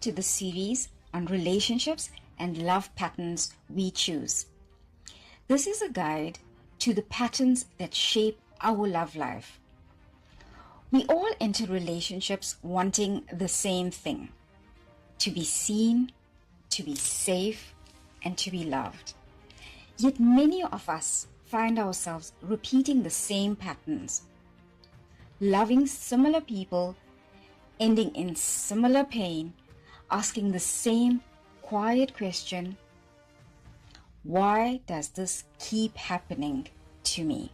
to the series on relationships and love patterns we choose. This is a guide to the patterns that shape our love life. We all enter relationships wanting the same thing: to be seen, to be safe, and to be loved. Yet many of us find ourselves repeating the same patterns, loving similar people, ending in similar pain, asking the same quiet question: why does this keep happening to me?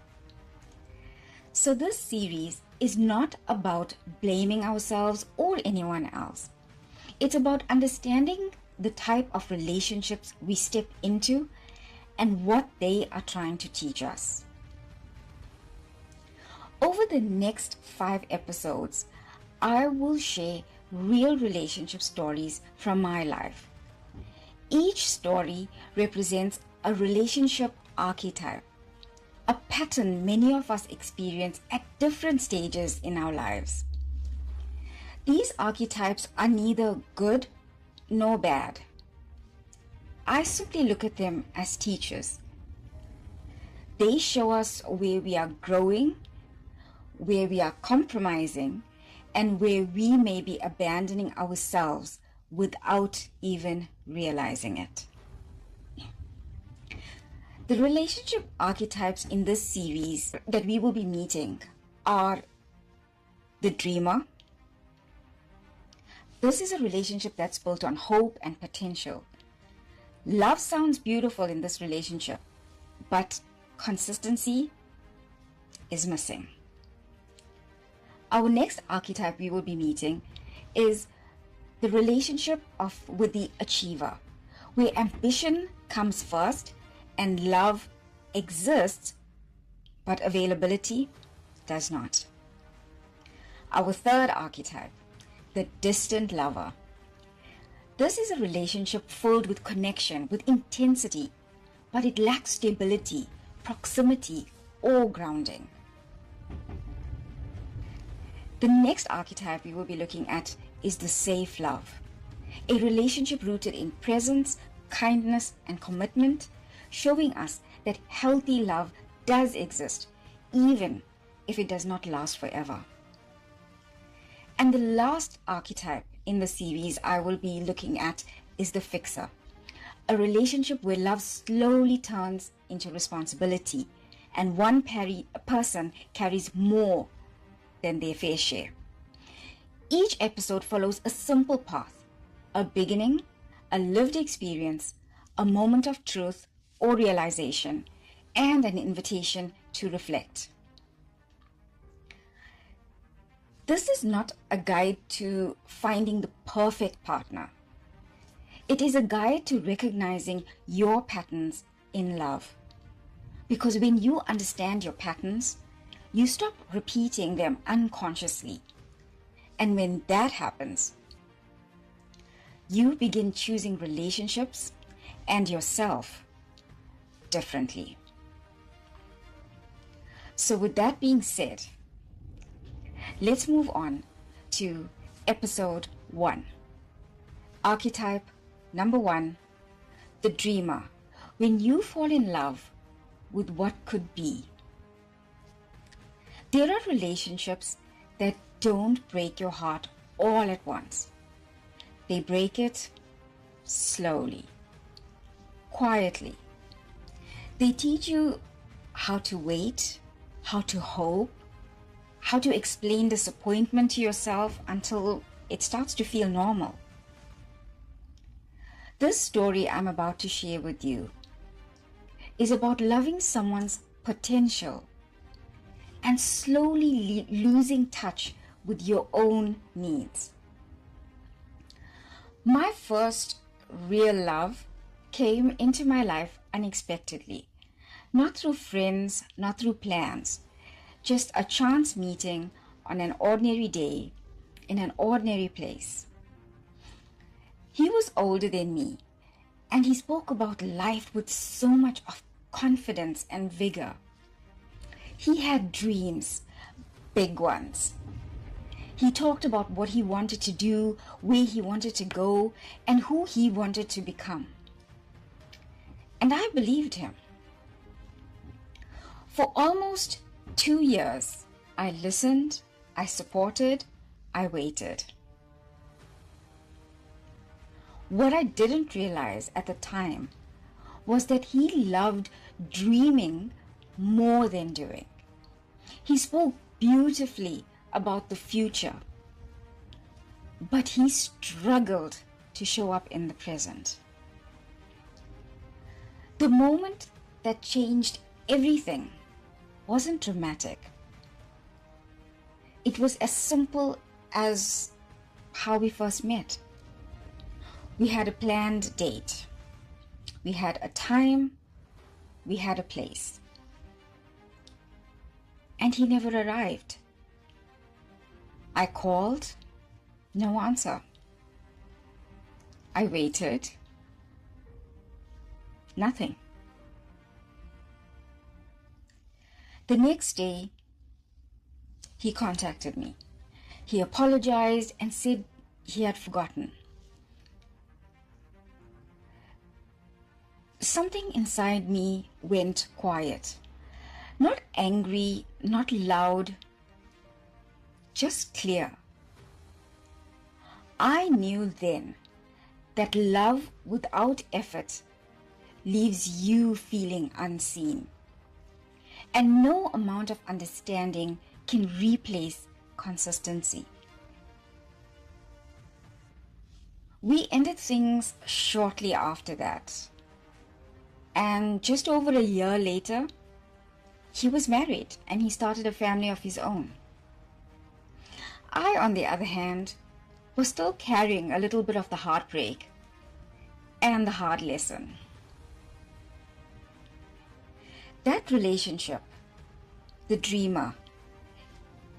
So this series is not about blaming ourselves or anyone else. It's about understanding the type of relationships we step into and what they are trying to teach us. Over the next 5 episodes, I will share real relationship stories from my life. Each story represents a relationship archetype, a pattern many of us experience at different stages in our lives. These archetypes are neither good nor bad. I simply look at them as teachers. They show us where we are growing, where we are compromising, and where we may be abandoning ourselves without even realizing it. The relationship archetypes in this series that we will be meeting are the dreamer. This is a relationship that's built on hope and potential. Love sounds beautiful in this relationship, but consistency is missing. Our next archetype we will be meeting is the relationship with the achiever, where ambition comes first and love exists, but availability does not. Our third archetype, the distant lover. This is a relationship filled with connection, with intensity, but it lacks stability, proximity, or grounding. The next archetype we will be looking at is the safe love, a relationship rooted in presence, kindness, and commitment, showing us that healthy love does exist, even if it does not last forever. And the last archetype in the series I will be looking at is the fixer, a relationship where love slowly turns into responsibility and one person carries more than their fair share. Each episode follows a simple path: a beginning, a lived experience, a moment of truth or realization, and an invitation to reflect. This is not a guide to finding the perfect partner. It is a guide to recognizing your patterns in love. Because when you understand your patterns, you stop repeating them unconsciously. And when that happens, you begin choosing relationships and yourself differently. So with that being said, let's move on to episode 1. Archetype number 1, the dreamer. When you fall in love with what could be. There are relationships that don't break your heart all at once. They break it slowly, quietly. They teach you how to wait, how to hope, how to explain disappointment to yourself until it starts to feel normal. This story I'm about to share with you is about loving someone's potential and slowly losing touch with your own needs. My first real love came into my life unexpectedly, not through friends, not through plans, just a chance meeting on an ordinary day in an ordinary place. He was older than me, and he spoke about life with so much of confidence and vigor. He had dreams, big ones. He talked about what he wanted to do, where he wanted to go, and who he wanted to become. And I believed him. For almost 2 years, I listened, I supported, I waited. What I didn't realize at the time was that he loved dreaming more than doing. He spoke beautifully about the future, but he struggled to show up in the present. The moment that changed everything wasn't dramatic. It was as simple as how we first met. We had a planned date. We had a time. We had a place. And he never arrived. I called, no answer. I waited, nothing. The next day, he contacted me. He apologized and said he had forgotten. Something inside me went quiet. Not angry, not loud, just clear. I knew then that love without effort leaves you feeling unseen. And no amount of understanding can replace consistency. We ended things shortly after that. And just over a year later, he was married and he started a family of his own. I, on the other hand, was still carrying a little bit of the heartbreak and the hard lesson. That relationship, the dreamer,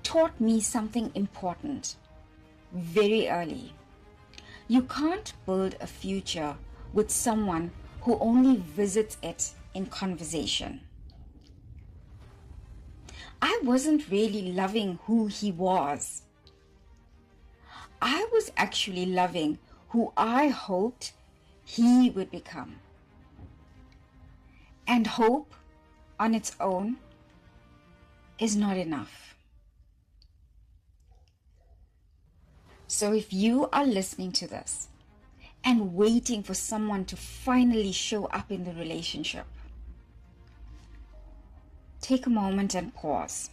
taught me something important very early. You can't build a future with someone who only visits it in conversation. I wasn't really loving who he was. I was actually loving who I hoped he would become. And hope on its own is not enough. So if you are listening to this and waiting for someone to finally show up in the relationship, take a moment and pause.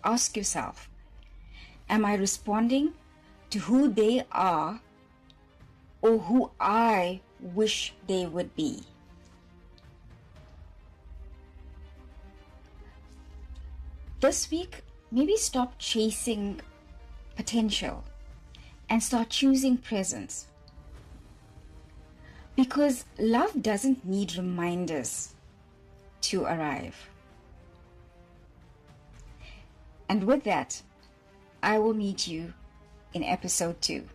Ask yourself, am I responding to who they are or who I wish they would be? This week, maybe stop chasing potential and start choosing presence. Because love doesn't need reminders to arrive. And with that, I will meet you in episode 2.